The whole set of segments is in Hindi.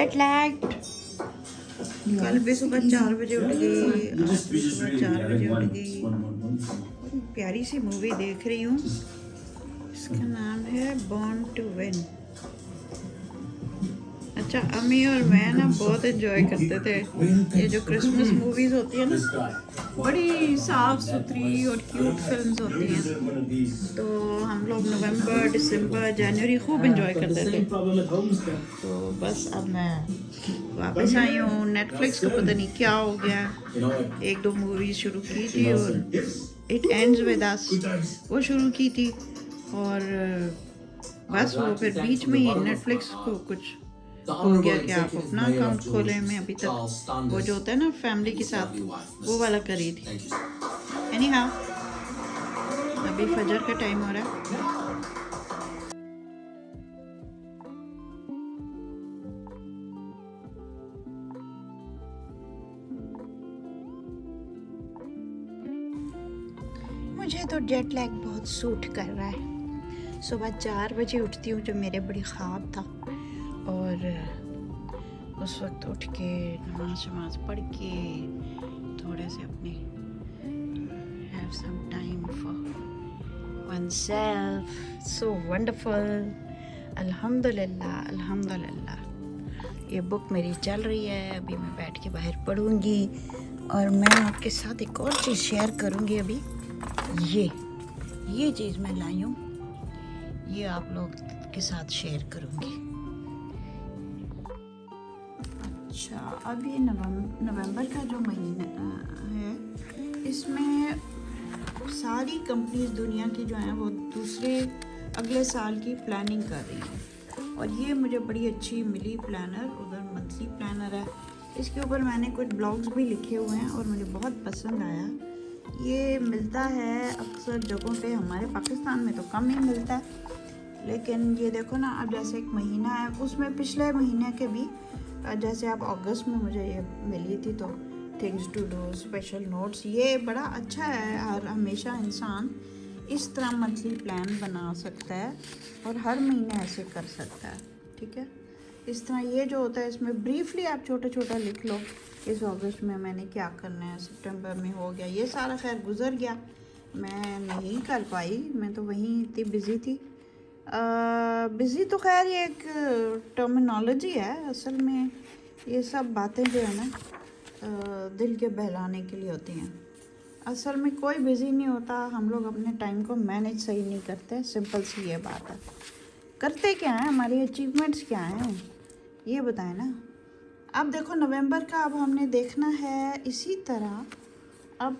Jet lag. कल भी सुबह 4 बजे उठ गई, आज भी सुबह 4 बजे उठ गई। बड़ी प्यारी सी मूवी देख रही हूँ, इसका नाम है बॉर्न टू विन। अच्छा, अम्मी और मैं ना बहुत एंजॉय करते थे ये जो क्रिसमस मूवीज़ होती है ना, बड़ी साफ सुथरी और क्यूट फिल्म्स होती हैं, तो हम लोग नवंबर, दिसंबर, जनवरी खूब एंजॉय करते थे। तो बस अब मैं वापस आई हूँ। नेटफ्लिक्स का पता नहीं क्या हो गया, 1-2 मूवीज़ शुरू की थी और इट एंड्स विद अस वो शुरू की थी, और बस वो फिर बीच में ही नेटफ्लिक्स को कुछ हो गया कि आप अपना अकाउंट खोलें। मैं अभी तक वो जो होता है ना फैमिली के साथ, वो वाला कर रही थी। एनी हाउ, अभी फजर का टाइम हो रहा है। मुझे तो जेट लैग बहुत सूट कर रहा है। सुबह 4 बजे उठती हूँ जो मेरे बड़ी ख्वाब था, और उस वक्त उठ के नमाज पढ़ के थोड़े से अपने have some time for oneself, so wonderful। अल्हम्दुलिल्लाह अल्हम्दुलिल्लाह। ये बुक मेरी चल रही है, अभी मैं बैठ के बाहर पढ़ूँगी, और मैं आपके साथ एक और चीज़ शेयर करूँगी। अभी ये चीज़ मैं लाई हूँ, ये आप लोग के साथ शेयर करूँगी। अच्छा, अब ये नवंबर का जो महीना है, इसमें सारी कंपनीज दुनिया की जो हैं वो दूसरे अगले साल की प्लानिंग कर रही हैं, और ये मुझे बड़ी अच्छी मिली प्लानर। उधर मंथली प्लानर है, इसके ऊपर मैंने कुछ ब्लॉग्स भी लिखे हुए हैं और मुझे बहुत पसंद आया। ये मिलता है अक्सर जगहों पे, हमारे पाकिस्तान में तो कम ही मिलता है, लेकिन ये देखो ना, अब जैसे एक महीना है, उसमें पिछले महीने के भी, जैसे अब अगस्त में मुझे ये मिली थी, तो things to do, special notes, ये बड़ा अच्छा है। हर हमेशा इंसान इस तरह मंथली प्लान बना सकता है और हर महीने ऐसे कर सकता है, ठीक है। इस तरह ये जो होता है, इसमें ब्रीफली आप छोटा छोटा लिख लो, इस अगस्त में मैंने क्या करना है, सितंबर में हो गया, ये सारा खैर गुजर गया, मैं नहीं कर पाई, मैं तो वहीं इतनी बिज़ी थी। बिज़ी तो खैर ये एक टर्मिनोलॉजी है, असल में ये सब बातें जो है ना दिल के बहलाने के लिए होती हैं। असल में कोई बिज़ी नहीं होता, हम लोग अपने टाइम को मैनेज सही नहीं करते, सिंपल सी ये बात है। करते क्या हैं, हमारी अचीवमेंट्स क्या हैं, ये बताएं ना। अब देखो नवंबर का अब हमने देखना है, इसी तरह अब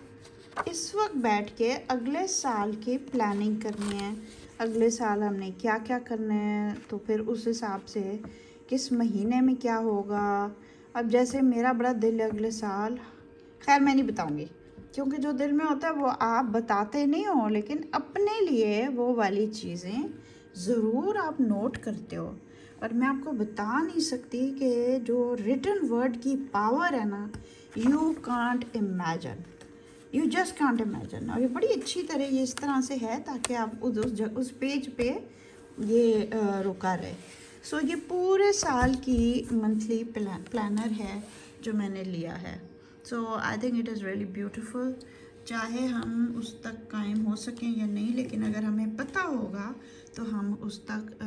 इस वक्त बैठ के अगले साल की प्लानिंग करनी है। अगले साल हमने क्या क्या करना है, तो फिर उस हिसाब से किस महीने में क्या होगा। अब जैसे मेरा बड़ा दिल है अगले साल, खैर मैं नहीं बताऊंगी, क्योंकि जो दिल में होता है वो आप बताते नहीं हो, लेकिन अपने लिए वो वाली चीज़ें ज़रूर आप नोट करते हो। और मैं आपको बता नहीं सकती कि जो रिटन वर्ड की पावर है ना, you can't imagine, you just can't imagine. और ये बड़ी अच्छी तरह ये इस तरह से है ताकि आप उस पेज पे ये रुका रहे। सो ये पूरे साल की मंथली प्लानर है जो मैंने लिया है। So I think it is really beautiful. चाहे हम उस तक कायम हो सकें या नहीं, लेकिन अगर हमें पता होगा तो हम उस तक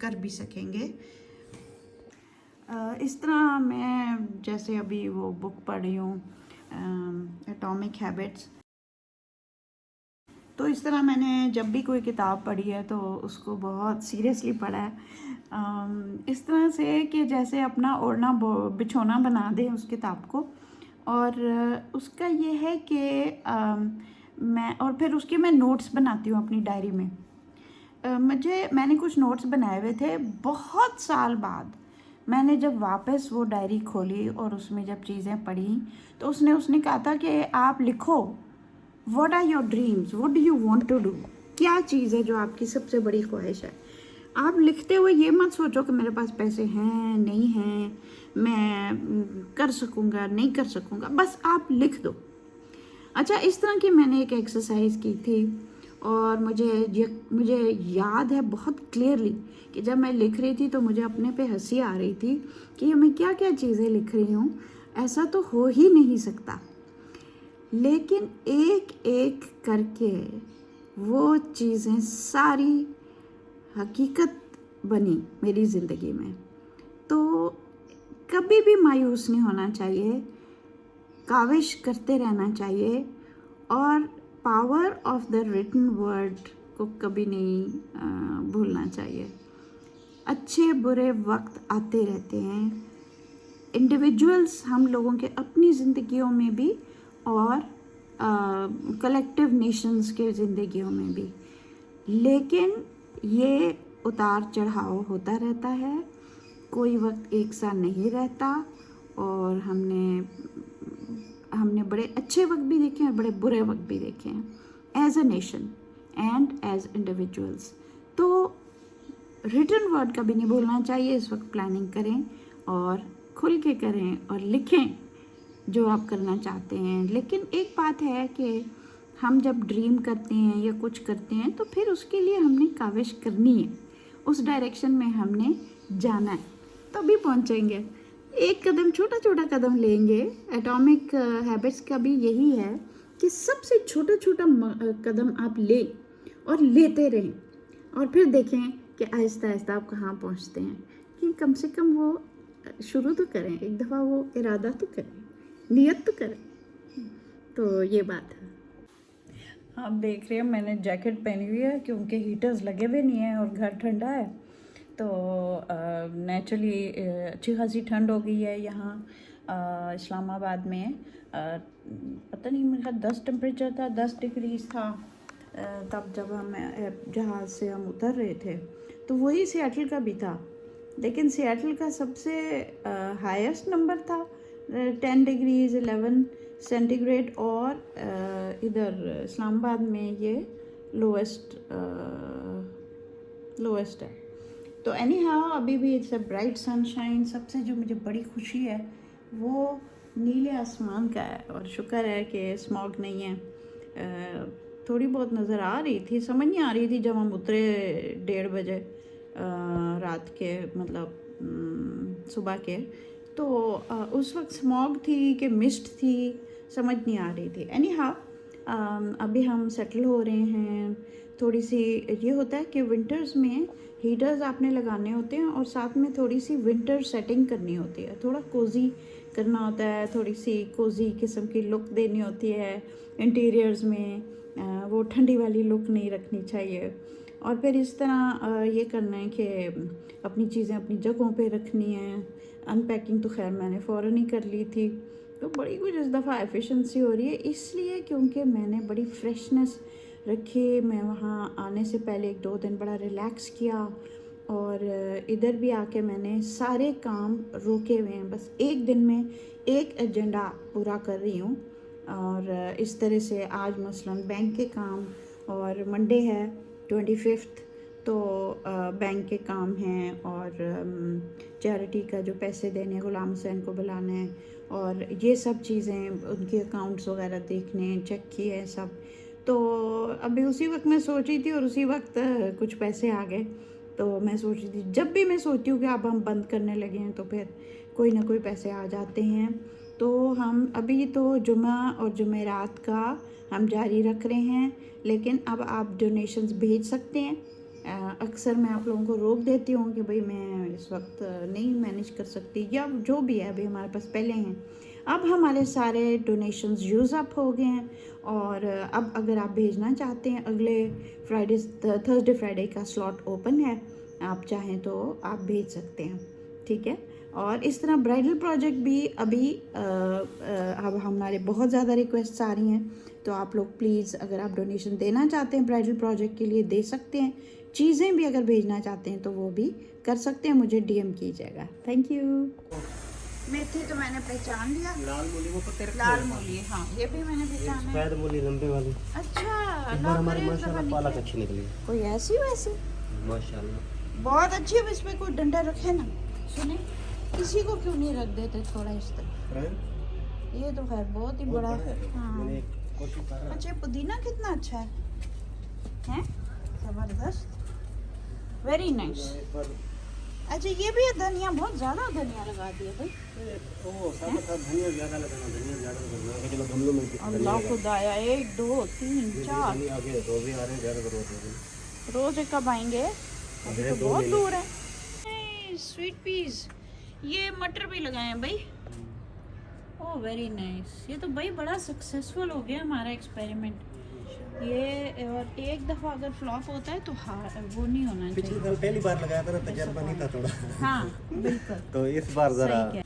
कर भी सकेंगे। इस तरह मैं जैसे अभी वो बुक पढ़ रही हूँ एटॉमिक हैबिट्स, तो इस तरह मैंने जब भी कोई किताब पढ़ी है तो उसको बहुत सीरियसली पढ़ा है, इस तरह से कि जैसे अपना ओढ़ना बिछोना बना दें उस किताब को। और उसका ये है कि मैं, और फिर उसके मैं नोट्स बनाती हूँ अपनी डायरी में। मैंने कुछ नोट्स बनाए हुए थे, बहुत साल बाद मैंने जब वापस वो डायरी खोली और उसमें जब चीज़ें पढ़ी, तो उसने कहा था कि आप लिखो, what are your dreams, what do you want to do, क्या चीज़ है जो आपकी सबसे बड़ी ख्वाहिश है। आप लिखते हुए ये मत सोचो कि मेरे पास पैसे हैं नहीं हैं, मैं कर सकूँगा नहीं कर सकूँगा, बस आप लिख दो। अच्छा, इस तरह की मैंने एक एक्सरसाइज की थी, और मुझे याद है बहुत क्लियरली कि जब मैं लिख रही थी तो मुझे अपने पे हंसी आ रही थी कि मैं क्या क्या चीज़ें लिख रही हूँ, ऐसा तो हो ही नहीं सकता। लेकिन एक एक करके वो चीज़ें सारी हकीकत बनी मेरी ज़िंदगी में। तो कभी भी मायूस नहीं होना चाहिए, काविश करते रहना चाहिए और power of the written word को कभी नहीं भूलना चाहिए। अच्छे बुरे वक्त आते रहते हैं, इंडिविजुअल्स हम लोगों के अपनी ज़िंदगियों में भी और कलेक्टिव नेशंस के ज़िंदगियों में भी, लेकिन ये उतार चढ़ाव होता रहता है, कोई वक्त एक सा नहीं रहता। और हमने बड़े अच्छे वक्त भी देखे हैं, बड़े बुरे वक्त भी देखे हैं as a nation and as individuals. तो रिटन वर्ड कभी नहीं भूलना चाहिए। इस वक्त प्लानिंग करें और खुल के करें और लिखें जो आप करना चाहते हैं। लेकिन एक बात है कि हम जब ड्रीम करते हैं या कुछ करते हैं तो फिर उसके लिए हमने काविश करनी है, उस डायरेक्शन में हमने जाना है, तभी पहुंचेंगे। एक कदम, छोटा छोटा कदम लेंगे। एटॉमिक हैबिट्स का भी यही है कि सबसे छोटा छोटा कदम आप लें और लेते रहें और फिर देखें कि आहिस्ता आहिस्ता आप कहाँ पहुँचते हैं। कि कम से कम वो शुरू तो करें, एक दफ़ा वो इरादा तो करें, नियत तो करें। तो ये बात है। आप देख रहे हो मैंने जैकेट पहनी हुई है क्योंकि हीटर्स लगे हुए नहीं हैं और घर ठंडा है। तो नेचुरली अच्छी खासी ठंड हो गई है यहाँ इस्लामाबाद में। पता नहीं, मेरे ख्याल 10 टेम्परेचर था, 10 डिग्रीज था तब जब हम जहाज़ से हम उतर रहे थे। तो वही सियाटल का भी था, लेकिन सियाटल का सबसे हाईएस्ट नंबर था 10 डिग्रीज 11 सेंटीग्रेड और इधर इस्लामाबाद में ये लोएस्ट है। तो एनी हाउ अभी भी इट्स अ ब्राइट सनशाइन। सबसे जो मुझे बड़ी खुशी है वो नीले आसमान का है और शुक्र है कि स्मॉग नहीं है। थोड़ी बहुत नज़र आ रही थी, समझ नहीं आ रही थी जब हम उतरे 1:30 बजे रात के, मतलब सुबह के। तो उस वक्त स्मॉग थी कि मिस्ट थी, समझ नहीं आ रही थी। एनी हाउ अभी हम सेटल हो रहे हैं। थोड़ी सी ये होता है कि विंटर्स में हीटर्स आपने लगाने होते हैं और साथ में थोड़ी सी विंटर सेटिंग करनी होती है, थोड़ा कोज़ी करना होता है, थोड़ी सी कोज़ी किस्म की लुक देनी होती है इंटीरियर्स में। वो ठंडी वाली लुक नहीं रखनी चाहिए। और फिर इस तरह ये करना है कि अपनी चीज़ें अपनी जगहों पे रखनी है। अनपैकिंग तो खैर मैंने फ़ौरन ही कर ली थी। तो बड़ी कुछ इस दफ़ा एफिशिएंसी हो रही है, इसलिए क्योंकि मैंने बड़ी फ्रेशनेस रखी। मैं वहाँ आने से पहले 1-2 दिन बड़ा रिलैक्स किया और इधर भी आके मैंने सारे काम रोके हुए हैं। बस एक दिन में एक एजेंडा पूरा कर रही हूँ। और इस तरह से आज मसलन बैंक के काम, और मंडे है 25th, तो बैंक के काम हैं और चैरिटी का जो पैसे देने, गुलाम हुसैन को बुलाना है और ये सब चीज़ें, उनके अकाउंट्स वगैरह देखने, चेक किए हैं सब। तो अभी उसी वक्त मैं सोच रही थी और उसी वक्त कुछ पैसे आ गए। तो मैं सोच रही थी, जब भी मैं सोचती हूँ कि अब हम बंद करने लगे हैं तो फिर कोई ना कोई पैसे आ जाते हैं। तो हम अभी तो जुमा और जुमेरात का हम जारी रख रहे हैं, लेकिन अब आप डोनेशंस भेज सकते हैं। अक्सर मैं आप लोगों को रोक देती हूँ कि भाई मैं इस वक्त नहीं मैनेज कर सकती, या जो भी है अभी हमारे पास पहले हैं। अब हमारे सारे डोनेशंस यूज़ अप हो गए हैं और अब अगर आप भेजना चाहते हैं, अगले थर्सडे फ्राइडे का स्लॉट ओपन है, आप चाहें तो आप भेज सकते हैं, ठीक है। और इस तरह ब्राइडल प्रोजेक्ट भी अभी अब हमारे बहुत ज़्यादा रिक्वेस्ट्स आ रही हैं। तो आप लोग प्लीज़, अगर आप डोनेशन देना चाहते हैं ब्राइडल प्रोजेक्ट के लिए, दे सकते हैं। चीज़ें भी अगर भेजना चाहते हैं तो वो भी कर सकते हैं, मुझे डीएम कीजिएगा। Thank you. मेथी तो मैंने पहचान लिया, लाल मूली वो पत्ते रखे लाल मूली, हाँ ये भी मैंने पहचाना है। सफेद मूली लंबे वाली। अच्छा, इस बार हमारी माशाल्लाह पालक अच्छी निकली। कोई ऐसी वैसी माशाल्लाह बहुत अच्छी है। इसमें कोई डंडा रखे ना, सुने किसी को क्यों नहीं रख देते थोड़ा इस तरह। ये तो खैर बहुत ही बड़ा है। हाँ अच्छा, पुदीना कितना अच्छा है। हैं, ज़बरदस्त, वेरी नाइस। अच्छा ये भी है धनिया, बहुत ज़्यादा धनिया लगा दिया भाई। धनिया ज़्यादा लगाना, धनिया ज़्यादा लगाना, चलो गमलों में अल्लाह खुदाया, 1 2 3 4 धनिया आगे तो भी आ रहे हैं, ज़्यादा ज़रूरत है। रोज कब आएंगे? अभी तो बहुत दूर है। स्वीट पीस, ये मटर भी लगाए हैं भाई। ओह वेरी नाइस, ये तो भाई बड़ा सक्सेसफुल हो गया हमारा एक्सपेरिमेंट ये। और एक दफ़ा अगर फ्लॉप होता है तो वो नहीं होना पिछले चाहिए। साल पहली बार लगाया था ना, तजर्बा नहीं था थोड़ा। हाँ बिल्कुल। तो इस बार ज़रा।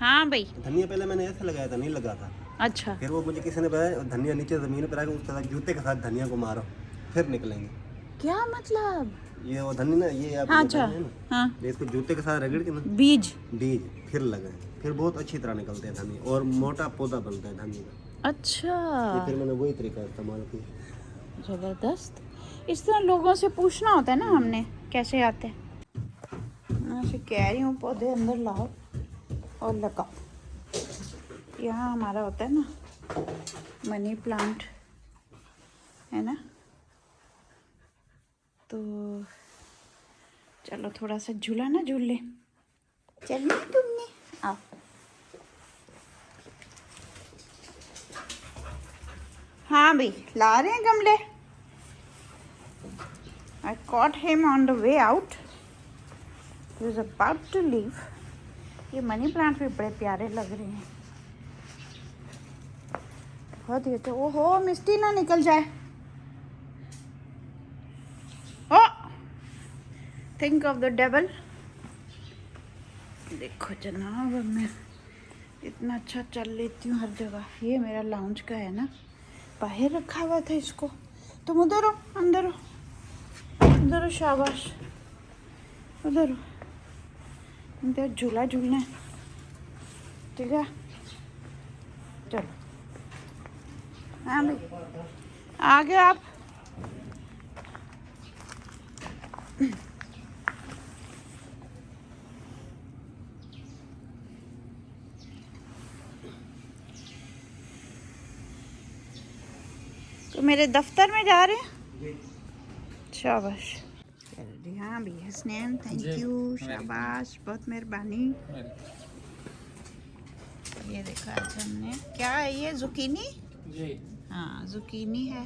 हाँ भाई। धनिया पहले मैंने ऐसे लगाया था, नहीं लगा था। अच्छा। फिर वो मुझे किसी ने बताया धनिया नीचे ज़मीन पर आके उसके साथ जूते के साथ धनिया को मारो, फिर निकलेंगे। क्या मतलब? ये वो धनिया ना, ये आप हाँ, अच्छा है ना, हाँ, ये इसको जूते के साथ रगड़ के ना बीज बीज फिर लगाए, फिर बहुत अच्छी तरह निकलते हैं धनिया और मोटा पौधा बनता है धनिया का। अच्छा, ये फिर मैंने वही तरीका इस्तेमाल किया। ज़बरदस्त। इस तरह लोगों से पूछना होता है ना हमने कैसे आते हैं। मैं ऐसे कह रही हूँ पौधे अंदर लाओ और लगाओ। यहाँ हमारा होता है ना मनी प्लांट, है ना, तो चलो थोड़ा सा झूला ना झूल ले। चलना है तुमने, आओ। हाँ भाई ला रहे हैं गमले। I caught him on the way out. He was about to leave. ये मनी प्लांट भी बड़े प्यारे लग रहे हैं, बहुत ही अच्छे। ओहो मिस्टी ना निकल जाए। ओ थिंक ऑफ द डेवल। देखो जनाब, अब मैं इतना अच्छा चल लेती हूँ हर जगह। ये मेरा लाउंज का है ना, बाहर रखा हुआ था इसको। तुम उधर हो, अंदर हो, उधर हो, शाबाश, उधर हो। इधर झूला झूलना है, ठीक है, चलो। हाँ भाई आ गए आप। तो मेरे दफ्तर में जा रहे हैं, शाबाश। हाँ भैया स्नैन, थैंक यू, शाबाश, बहुत मेहरबानी। ये देखो आज हमने क्या है, ये जुकीनी जी, हाँ जुकीनी है,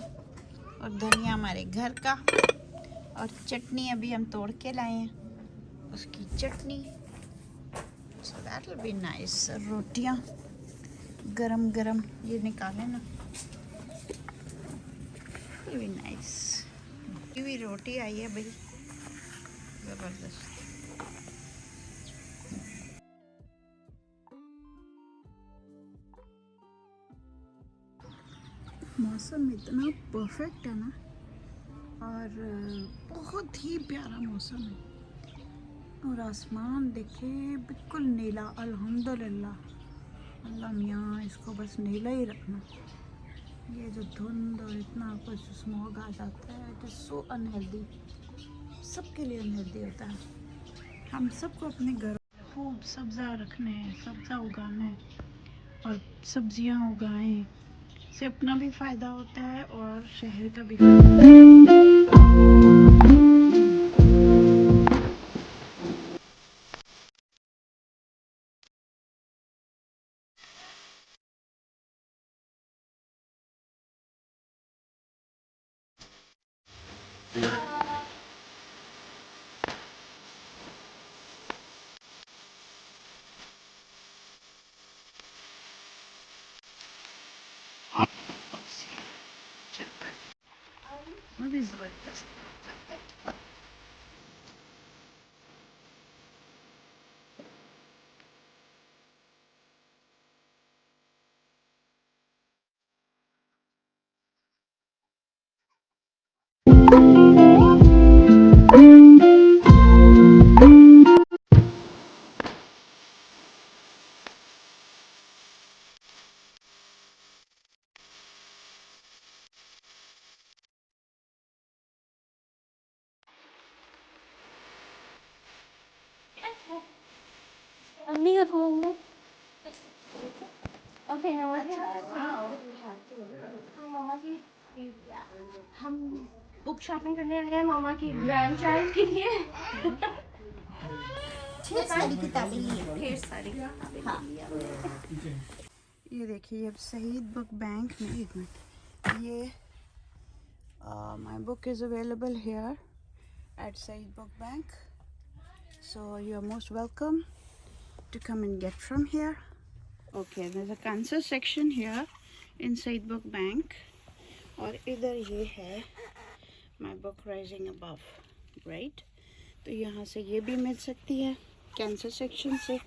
और धनिया हमारे घर का, और चटनी अभी हम तोड़ के लाए हैं, उसकी चटनी। So that will be nice. रोटियाँ गरम गरम ये निकाले ना, ये भी नाइस। ये भी रोटी आई है भाई, ज़बरदस्त। मौसम इतना परफेक्ट है ना, और बहुत ही प्यारा मौसम है, और आसमान देखे बिल्कुल नीला, अल्हम्दुलिल्लाह। अल्लाह मियाँ इसको बस नीला ही रखना। ये जो धुंध और इतना कुछ स्मॉग आ जाता है, इट इज़ सो अनहेल्दी, सबके लिए अनहेल्दी होता है। हम सबको अपने घर खूब सब्ज़ा रखने हैं, सब्ज़ा उगाना है, और सब्जियां उगाएं, से अपना भी फ़ायदा होता है और शहर का भी फ़ायदा। वो भी ज़बरदस्त। 언니가 좋은데? 오케이, 너무 좋아. 한번 하기. बुक शॉपिंग करने आए हैं मामा की ग्रैंड चाइल्ड के लिए। ढेर सारी किताबें ली हैं। ढेर सारी किताबें हाँ। ले ली हमने। ये देखिए अब शहीद बुक बैंक में, एक मिनट, ये my book is available here at Shaheed book bank, so you are most welcome to come and get from here. Okay, there's a cancer section here in Shahid Book Bank. और इधर ये है my book rising above, right? तो यहाँ से ये भी मिल सकती है कैंसर सेक्शन से।